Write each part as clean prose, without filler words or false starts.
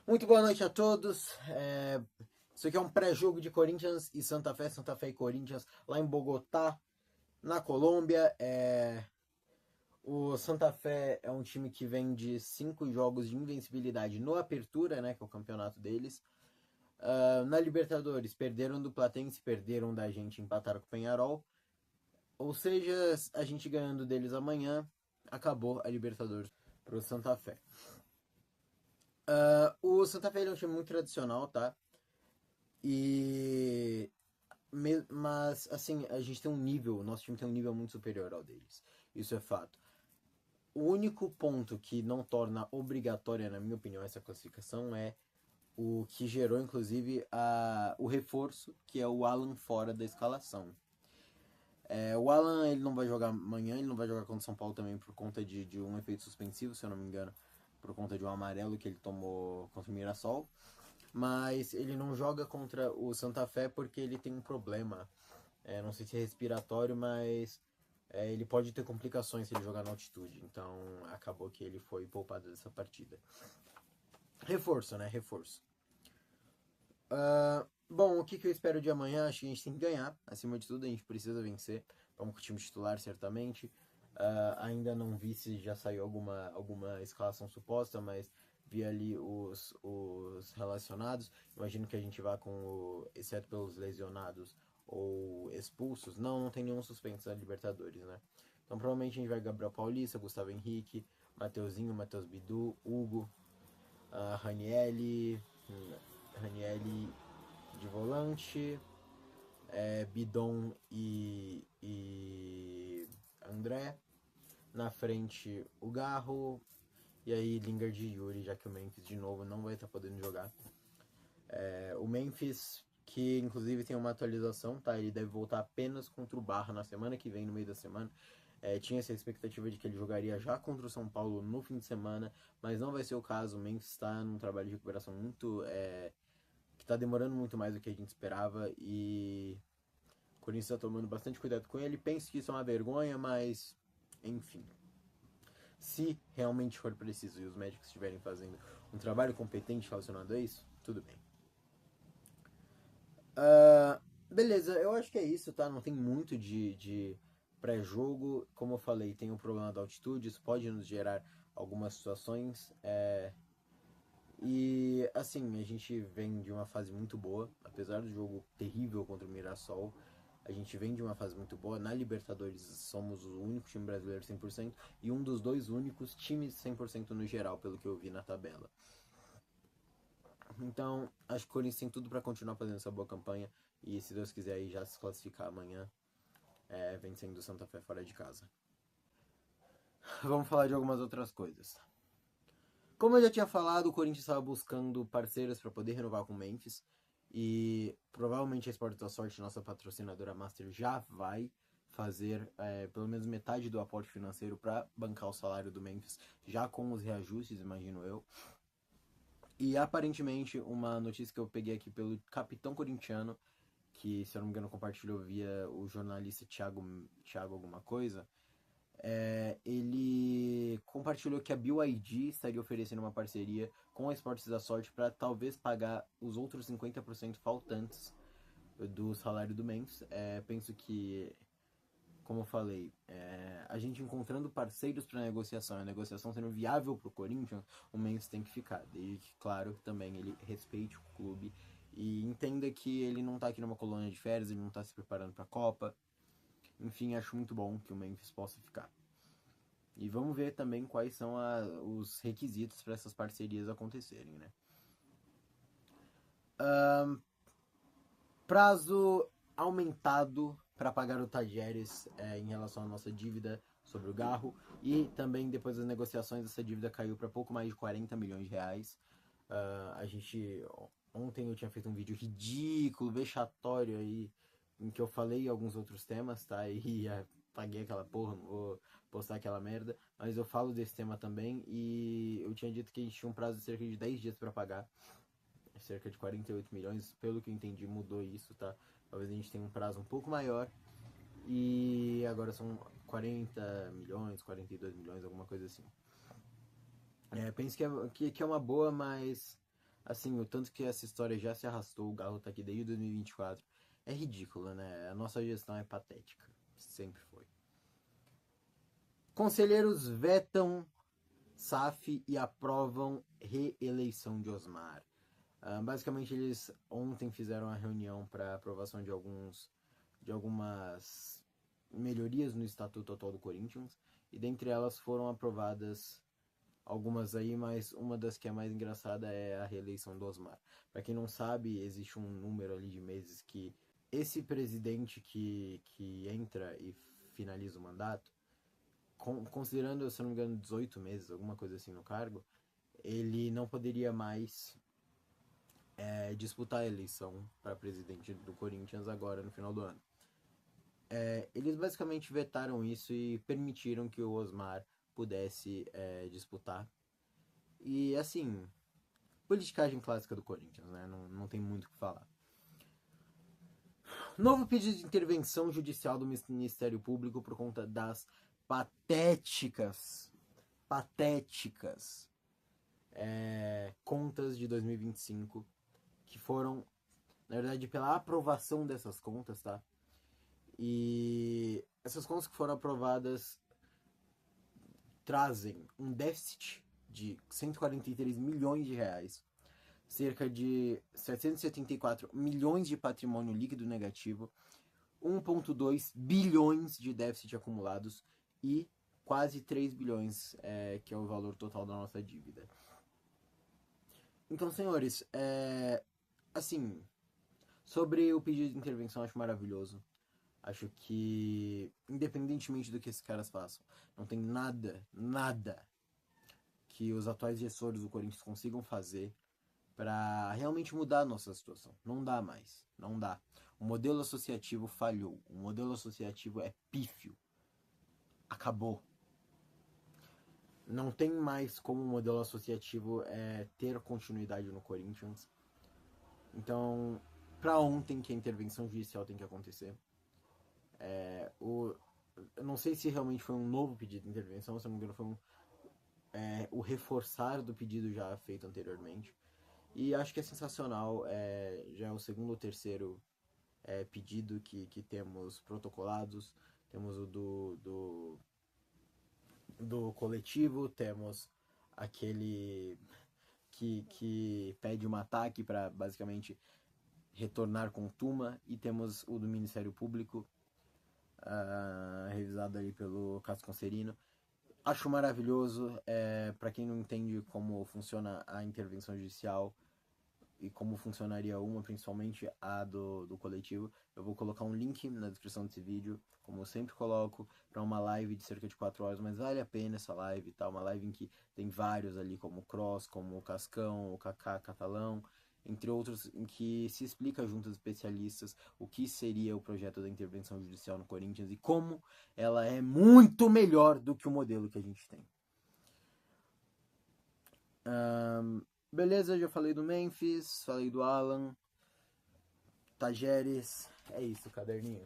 Muito boa noite a todos. Isso aqui é um pré-jogo de Corinthians e Santa Fé, Santa Fé e Corinthians, lá em Bogotá, na Colômbia. O Santa Fé é um time que vem de 5 jogos de invencibilidade no Apertura, né, que é o campeonato deles. Na Libertadores, perderam do Platense, perderam da gente, empataram com o Peñarol. Ou seja, a gente ganhando deles amanhã, acabou a Libertadores pro Santa Fé. O Santa Fé é um time muito tradicional, tá? E mas assim, a gente tem um nível, o nosso time tem um nível muito superior ao deles. Isso é fato. O único ponto que não torna obrigatória, na minha opinião, essa classificação é o que gerou, inclusive, o reforço, que é o Alan fora da escalação. O Alan ele não vai jogar amanhã, ele não vai jogar contra o São Paulo também por conta de um efeito suspensivo, se eu não me engano, por conta de um amarelo que ele tomou contra o Mirassol. Mas ele não joga contra o Santa Fé porque ele tem um problema. Não sei se é respiratório, mas ele pode ter complicações se ele jogar na altitude. Então acabou que ele foi poupado dessa partida. Reforço, né? Reforço. Bom, o que eu espero de amanhã? Acho que a gente tem que ganhar. Acima de tudo, a gente precisa vencer. Vamos com o time titular, certamente. Ainda não vi se já saiu alguma escalação suposta, mas vi ali os relacionados. Imagino que a gente vá com exceto pelos lesionados ou expulsos. Não tem nenhum suspenso na Libertadores, né? Então provavelmente a gente vai Gabriel Paulista, Gustavo Henrique, Mateuzinho, Matheus Bidu, Hugo, Ranielli, Ranielli de volante, Bidon e André. Na frente, o Garro. E aí, Lingard e Yuri, já que o Memphis, de novo, não vai estar podendo jogar. O Memphis, que inclusive tem uma atualização, tá? Ele deve voltar apenas contra o Barra na semana que vem, no meio da semana. Tinha essa expectativa de que ele jogaria já contra o São Paulo no fim de semana, mas não vai ser o caso. O Memphis está num trabalho de recuperação muito. Que está demorando muito mais do que a gente esperava e o Corinthians está tomando bastante cuidado com ele. Penso que isso é uma vergonha, mas enfim. Se realmente for preciso e os médicos estiverem fazendo um trabalho competente relacionado a isso, tudo bem. Beleza, eu acho que é isso, tá? Não tem muito de pré-jogo. Como eu falei, tem o problema da altitude, isso pode nos gerar algumas situações. E assim, a gente vem de uma fase muito boa, apesar do jogo terrível contra o Mirassol. A gente vem de uma fase muito boa. Na Libertadores somos o único time brasileiro 100% e um dos dois únicos times 100% no geral, pelo que eu vi na tabela. Então, acho que o Corinthians tem tudo para continuar fazendo essa boa campanha e, se Deus quiser, aí já se classificar amanhã, vencendo o Santa Fé fora de casa. Vamos falar de algumas outras coisas. Como eu já tinha falado, o Corinthians estava buscando parceiros para poder renovar com o Memphis. E provavelmente a Esporte da Sorte, nossa patrocinadora Master, já vai fazer pelo menos metade do aporte financeiro para bancar o salário do Memphis, já com os reajustes, imagino eu. E aparentemente, uma notícia que eu peguei aqui pelo capitão corintiano, que se eu não me engano compartilhou via o jornalista Thiago alguma coisa, ele compartilhou que a BYD estaria oferecendo uma parceria com a Esportes da Sorte para talvez pagar os outros 50% faltantes do salário do Memphis. Penso que, como eu falei, a gente encontrando parceiros para negociação, a negociação sendo viável para o Corinthians, o Memphis tem que ficar. Desde que, claro, também ele respeite o clube e entenda que ele não está aqui numa colônia de férias, ele não está se preparando para a Copa. Enfim, acho muito bom que o Memphis possa ficar. E vamos ver também quais são os requisitos para essas parcerias acontecerem, né? Prazo aumentado para pagar o Tajeres em relação à nossa dívida sobre o Garro. E também, depois das negociações, essa dívida caiu para pouco mais de 40 milhões de reais. A gente... Ontem eu tinha feito um vídeo ridículo, vexatório aí, em que eu falei alguns outros temas, tá? E paguei aquela porra, não vou postar aquela merda. Mas eu falo desse tema também e eu tinha dito que a gente tinha um prazo de cerca de 10 dias para pagar. Cerca de 48 milhões, pelo que eu entendi, mudou isso, tá? Talvez a gente tenha um prazo um pouco maior. E agora são 40 milhões, 42 milhões, alguma coisa assim. Penso que é uma boa, mas Assim, o tanto que essa história já se arrastou, o Galo tá aqui desde 2024, é ridículo, né? A nossa gestão é patética. Sempre foi. Conselheiros vetam SAF e aprovam reeleição de Osmar. Basicamente, eles ontem fizeram a reunião para aprovação de algumas melhorias no Estatuto atual do Corinthians, e dentre elas foram aprovadas algumas aí, mas uma das que é mais engraçada é a reeleição do Osmar. Para quem não sabe, existe um número ali de meses que esse presidente que entra e finaliza o mandato, considerando, se não me engano, 18 meses, alguma coisa assim no cargo, ele não poderia mais disputar a eleição para presidente do Corinthians agora no final do ano. Eles basicamente vetaram isso e permitiram que o Osmar pudesse disputar. E assim, politicagem clássica do Corinthians, né? Não tem muito o que falar. Novo pedido de intervenção judicial do Ministério Público por conta das patéticas contas de 2025, que foram, na verdade, pela aprovação dessas contas, tá? E essas contas que foram aprovadas trazem um déficit de 143 milhões de reais, cerca de 774 milhões de patrimônio líquido negativo, 1,2 bilhões de déficit acumulados e quase 3 bilhões, que é o valor total da nossa dívida. Então, senhores, assim, sobre o pedido de intervenção, acho maravilhoso. Acho que, independentemente do que esses caras façam, não tem nada que os atuais gestores do Corinthians consigam fazer para realmente mudar a nossa situação. Não dá mais, não dá. O modelo associativo falhou, o modelo associativo é pífio, acabou. Não tem mais como o modelo associativo ter continuidade no Corinthians. Então, para ontem que a intervenção judicial tem que acontecer. Eu não sei se realmente foi um novo pedido de intervenção, se não me engano foi o reforçar do pedido já feito anteriormente. E acho que é sensacional, já é o segundo ou terceiro pedido que temos protocolados. Temos o do coletivo, temos aquele que pede um ataque para basicamente retornar com Tuma, e temos o do Ministério Público, revisado ali pelo Cássio Concerino. Acho maravilhoso. Para quem não entende como funciona a intervenção judicial e como funcionaria uma, principalmente a do coletivo, eu vou colocar um link na descrição desse vídeo, como eu sempre coloco, para uma live de cerca de 4 horas, mas vale a pena essa live, tá? Uma live em que tem vários ali, como o Cross, como o Cascão, o Kaká Catalão, entre outros, em que se explica junto aos especialistas o que seria o projeto da intervenção judicial no Corinthians e como ela é muito melhor do que o modelo que a gente tem. Beleza, já falei do Memphis, falei do Alan, Tajeres, é isso, caderninho.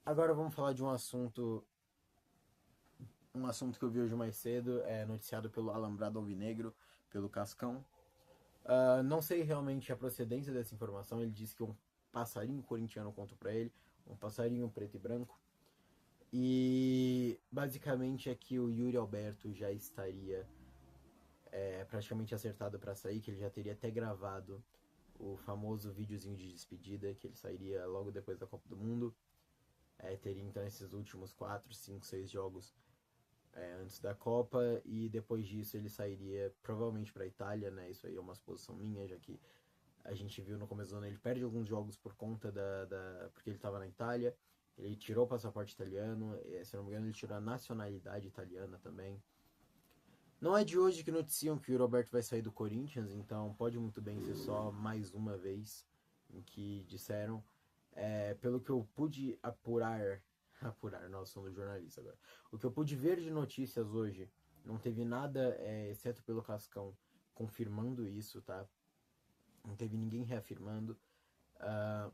Agora vamos falar de um assunto que eu vi hoje mais cedo, noticiado pelo Alambrado Alvinegro, pelo Cascão. Não sei realmente a procedência dessa informação. Ele disse que um passarinho corintiano contou pra ele, um passarinho preto e branco. E basicamente é que o Yuri Alberto já estaria praticamente acertado para sair, que ele já teria até gravado o famoso videozinho de despedida, que ele sairia logo depois da Copa do Mundo. Teria então esses últimos 4, 5, 6 jogos antes da Copa, e depois disso ele sairia provavelmente para a Itália, né? Isso aí é uma suposição minha, já que a gente viu no começo do ano ele perde alguns jogos por conta porque ele estava na Itália. Ele tirou o passaporte italiano, se não me engano ele tirou a nacionalidade italiana também. Não é de hoje que noticiam que o Roberto vai sair do Corinthians, então pode muito bem ser só mais uma vez em que disseram. Pelo que eu pude apurar, nós somos jornalistas agora. O que eu pude ver de notícias hoje, não teve nada, exceto pelo Cascão, confirmando isso, tá? Não teve ninguém reafirmando.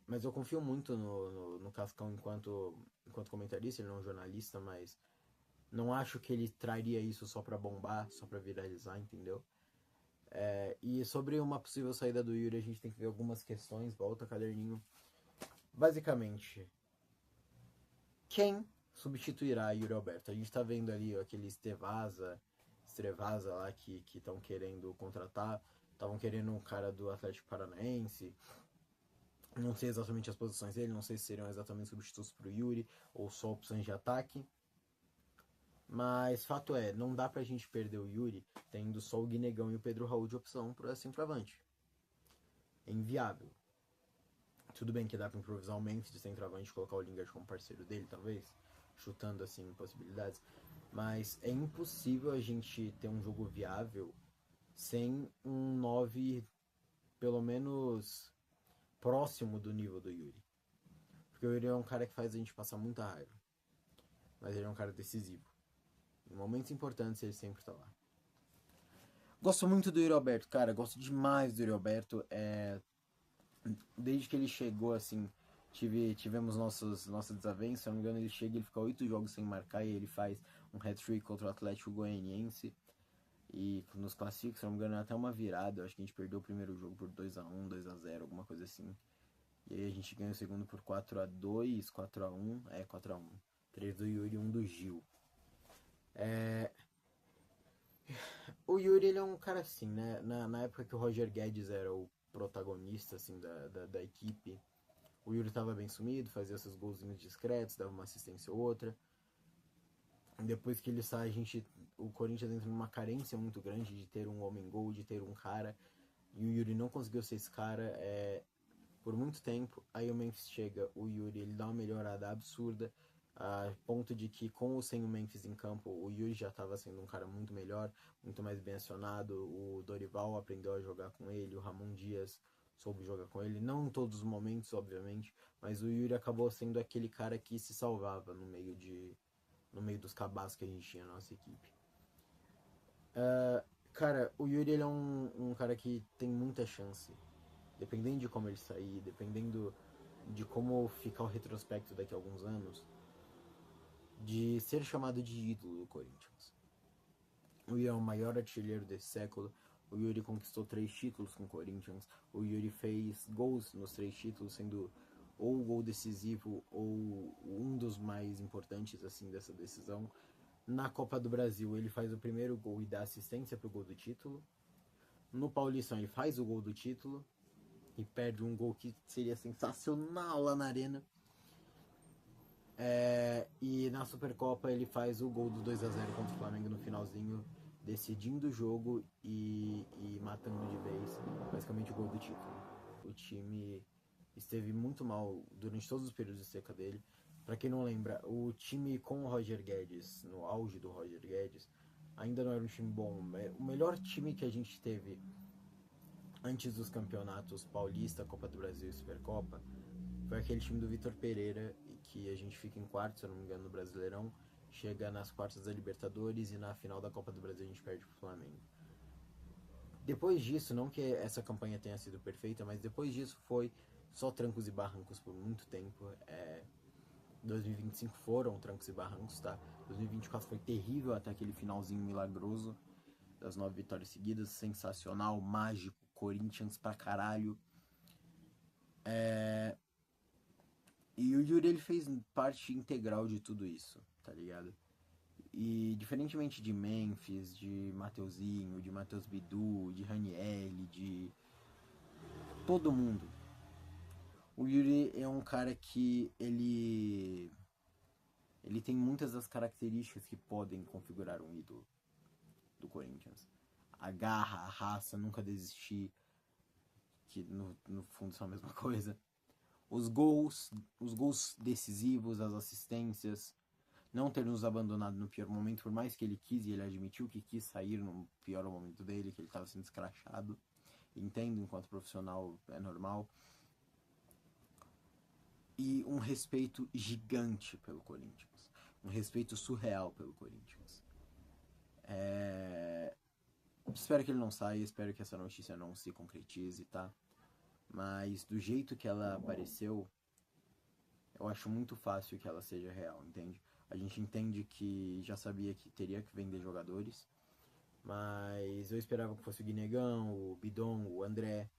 Mas eu confio muito no Cascão enquanto comentarista. Ele não é um jornalista, mas não acho que ele traria isso só pra bombar, só pra viralizar, entendeu? E sobre uma possível saída do Yuri, a gente tem que ver algumas questões. Volta, caderninho. Basicamente, quem substituirá Yuri Alberto? A gente tá vendo ali aquele Estevasa lá que estão querendo contratar. Estavam querendo um cara do Atlético Paranaense. Não sei exatamente as posições dele, não sei se seriam exatamente substitutos pro Yuri ou só opções de ataque. Mas fato é, não dá pra gente perder o Yuri tendo só o Guinegão e o Pedro Raul de opção para centroavante. É inviável. Tudo bem que dá pra improvisar o Memphis de centroavante e colocar o Lingard como parceiro dele, talvez, chutando assim possibilidades. Mas é impossível a gente ter um jogo viável sem um 9 pelo menos próximo do nível do Yuri. Porque o Yuri é um cara que faz a gente passar muita raiva. Mas ele é um cara decisivo. Em momentos importantes ele sempre tá lá. Gosto muito do Yuri Alberto, cara. Gosto demais do Yuri Alberto. Desde que ele chegou, assim, tivemos nossa desavença. Se eu não me engano, ele chega e ele fica 8 jogos sem marcar e ele faz um hat-trick contra o Atlético Goianiense. E nos classificos, se eu não me engano, até uma virada. Eu acho que a gente perdeu o primeiro jogo por 2x1, 2x0, alguma coisa assim. E aí a gente ganha o segundo por 4x2, 4x1. 4x1. 3 do Yuri e 1 do Gil. O Yuri, ele é um cara assim, né? Na época que o Roger Guedes era o protagonista, assim, da equipe, o Yuri tava bem sumido, fazia seus golzinhos discretos, dava uma assistência ou outra. Depois que ele sai, o Corinthians entra numa carência muito grande de ter um homem-gol, de ter um cara, e o Yuri não conseguiu ser esse cara por muito tempo. Aí o Memphis chega, o Yuri, ele dá uma melhorada absurda, a ponto de que com ou sem o Memphis em campo, o Yuri já estava sendo um cara muito melhor, muito mais bem acionado. O Dorival aprendeu a jogar com ele, o Ramon Dias soube jogar com ele, não em todos os momentos, obviamente, mas o Yuri acabou sendo aquele cara que se salvava no meio dos cabaços que a gente tinha na nossa equipe. Cara, o Yuri, ele é um cara que tem muita chance, dependendo de como ele sair, dependendo de como ficar o retrospecto daqui a alguns anos, de ser chamado de ídolo do Corinthians. O Yuri é o maior artilheiro desse século. O Yuri conquistou 3 títulos com o Corinthians. O Yuri fez gols nos 3 títulos, sendo ou o gol decisivo ou um dos mais importantes assim dessa decisão. Na Copa do Brasil, ele faz o primeiro gol e dá assistência pro gol do título. No Paulistão, ele faz o gol do título e perde um gol que seria sensacional lá na arena. E na Supercopa ele faz o gol do 2x0 contra o Flamengo no finalzinho, decidindo o jogo e matando de vez, basicamente o gol do título. O time esteve muito mal durante todos os períodos de seca dele. Pra quem não lembra, o time com o Roger Guedes, no auge do Roger Guedes, ainda não era um time bom. O melhor time que a gente teve antes dos campeonatos Paulista, Copa do Brasil e Supercopa foi aquele time do Vitor Pereira, que a gente fica em quarto, se eu não me engano, no Brasileirão, chega nas quartas da Libertadores e na final da Copa do Brasil a gente perde pro Flamengo. Depois disso, não que essa campanha tenha sido perfeita, mas depois disso foi só trancos e barrancos por muito tempo. 2025 foram trancos e barrancos, tá? 2024 foi terrível até aquele finalzinho milagroso das 9 vitórias seguidas, sensacional, mágico, Corinthians pra caralho. E o Yuri, ele fez parte integral de tudo isso, tá ligado? E diferentemente de Memphis, de Mateuzinho, de Matheus Bidu, de Ranielli, de todo mundo, o Yuri é um cara que ele tem muitas das características que podem configurar um ídolo do Corinthians. A garra, a raça, nunca desistir, que no fundo são a mesma coisa. Os gols decisivos, as assistências, não ter nos abandonado no pior momento, por mais que ele quis, e ele admitiu que quis sair no pior momento dele, que ele estava sendo escrachado. Entendo, enquanto profissional é normal. E um respeito gigante pelo Corinthians. Um respeito surreal pelo Corinthians. Espero que ele não saia, espero que essa notícia não se concretize, tá? Mas do jeito que ela apareceu, eu acho muito fácil que ela seja real, entende? A gente entende que já sabia que teria que vender jogadores, Mas eu esperava que fosse o Guinegão, o Bidon, o André,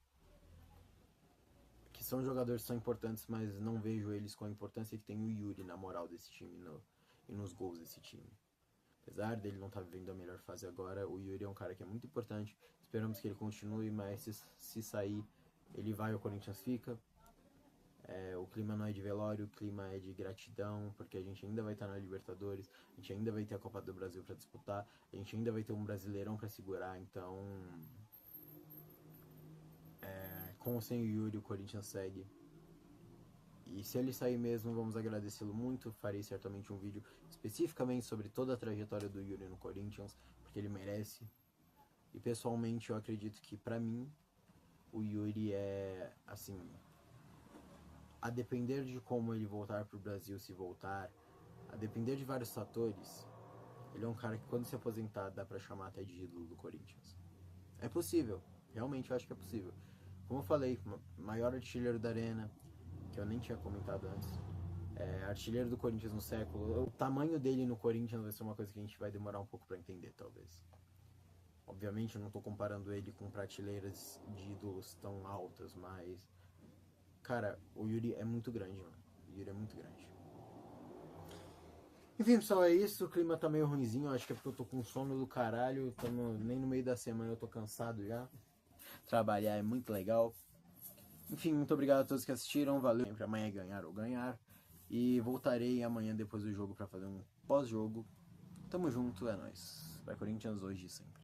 que são jogadores que são importantes, mas não vejo eles com a importância que tem o Yuri na moral desse time e nos gols desse time. Apesar dele não estar vivendo a melhor fase agora, o Yuri é um cara que é muito importante. Esperamos que ele continue, mas se sair, ele vai, o Corinthians fica. O clima não é de velório, o clima é de gratidão, porque a gente ainda vai estar na Libertadores, a gente ainda vai ter a Copa do Brasil para disputar, a gente ainda vai ter um Brasileirão para segurar, então com ou sem o Yuri, o Corinthians segue. E se ele sair mesmo, vamos agradecê-lo muito. Farei certamente um vídeo especificamente sobre toda a trajetória do Yuri no Corinthians, porque ele merece. E pessoalmente eu acredito que pra mim o Yuri é, assim, a depender de como ele voltar pro Brasil, se voltar, a depender de vários fatores, ele é um cara que quando se aposentar dá pra chamar até de ídolo do Corinthians. É possível, realmente eu acho que é possível. Como eu falei, maior artilheiro da arena, que eu nem tinha comentado antes, artilheiro do Corinthians no século. O tamanho dele no Corinthians vai ser uma coisa que a gente vai demorar um pouco pra entender, talvez. Obviamente eu não tô comparando ele com prateleiras de ídolos tão altas, mas cara, o Yuri é muito grande, mano. O Yuri é muito grande. Enfim, pessoal, é isso. O clima tá meio ruinzinho. Acho que é porque eu tô com sono do caralho. Nem no meio da semana eu tô cansado já. Trabalhar é muito legal. Enfim, muito obrigado a todos que assistiram. Valeu. Sempre amanhã é ganhar ou ganhar. E voltarei amanhã depois do jogo pra fazer um pós-jogo. Tamo junto, é nóis. Vai Corinthians hoje e sempre.